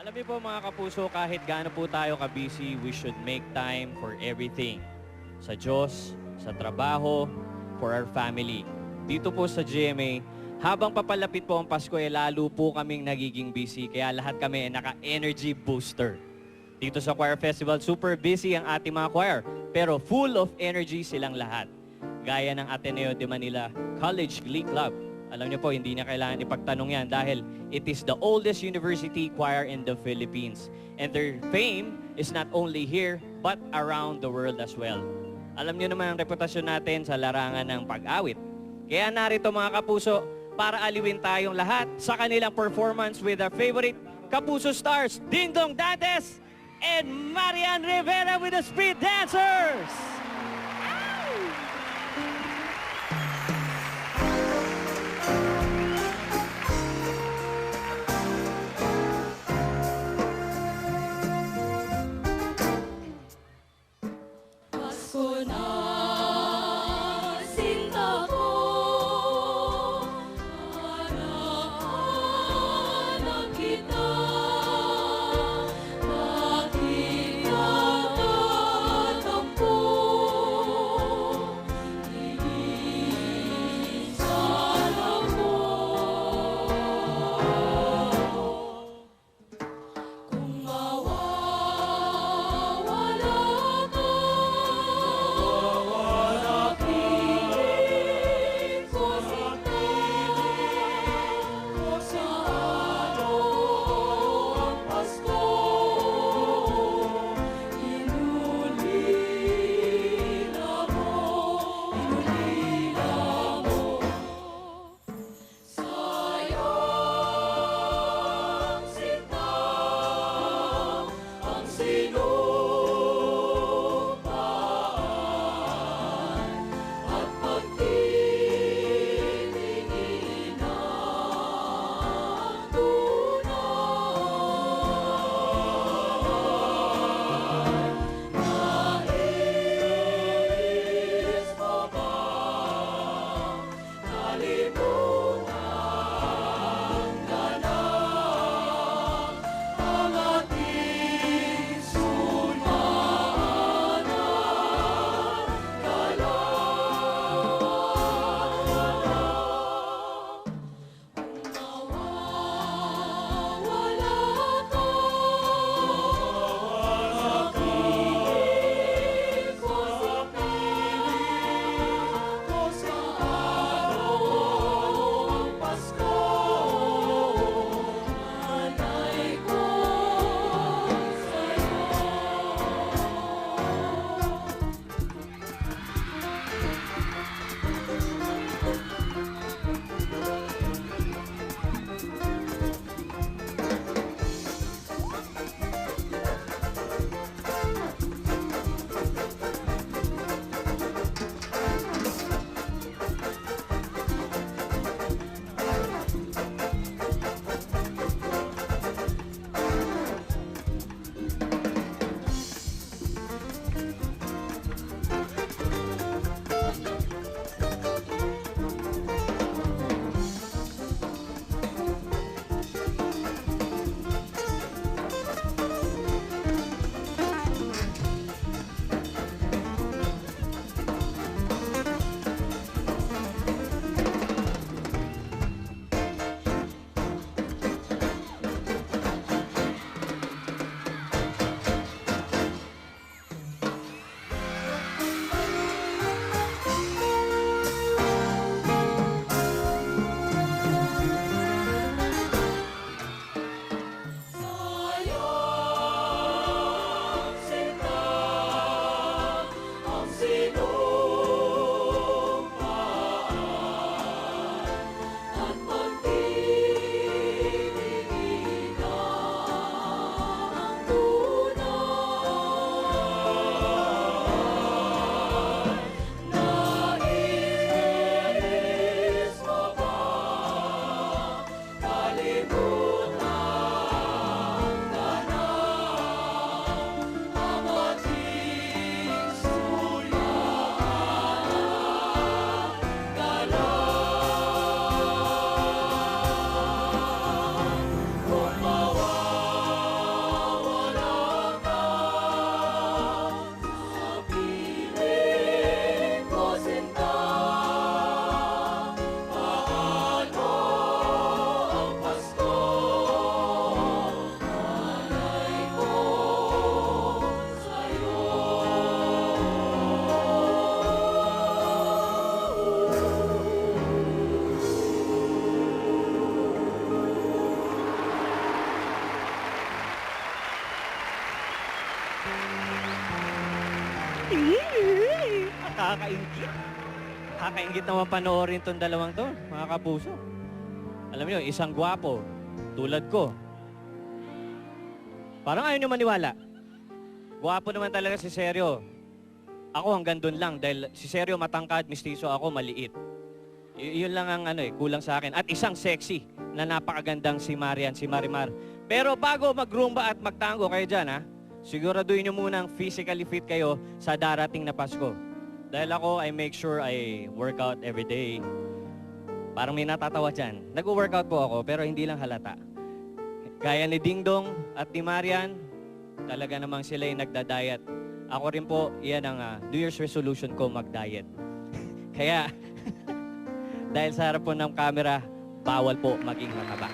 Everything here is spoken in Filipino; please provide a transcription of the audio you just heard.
Alam niyo po mga kapuso, kahit gaano po tayo ka-busy, we should make time for everything. Sa Diyos, sa trabaho, for our family. Dito po sa GMA, habang papalapit po ang Pasko, lalo po kaming nagiging busy. Kaya lahat kami naka-energy booster. Dito sa Choir Festival, super busy ang ating mga choir. Pero full of energy silang lahat. Gaya ng Ateneo de Manila College Glee Club. Alam niyo po, hindi na kailangan ipagtanong yan dahil it is the oldest university choir in the Philippines. And their fame is not only here, but around the world as well. Alam niyo naman ang reputasyon natin sa larangan ng pag-awit. Kaya narito mga kapuso, para aliwin tayong lahat sa kanilang performance with our favorite Kapuso stars, Dingdong Dantes and Marian Rivera with the Speed Dancers! Pasko na, sinta ko, hanap kita, bakit natatampo? Nakakaingit. Nakakaingit naman panoorin tong dalawang to, mga kapuso. Alam niyo, isang gwapo, tulad ko. Parang ayaw niyo maniwala. Gwapo naman talaga si Seryo. Ako hanggang doon lang dahil si Seryo matangkad, mistiso, ako maliit. Yun lang ang kulang sa akin. At isang sexy na napakagandang si Marian, si Marimar. Pero bago mag-rumba at magtango kayo dyan, ha? Siguraduhin nyo munang physically fit kayo sa darating na Pasko. Dahil ako, I make sure I work out every day. Parang may natatawa dyan. Nag-workout po ako, pero hindi lang halata. Gaya ni Dingdong at ni Marian, talaga namang sila yung nagda-diet. Ako rin po, iyan ang New Year's resolution ko, mag-diet. Kaya, dahil sa harap po ng camera, bawal po maging mataba.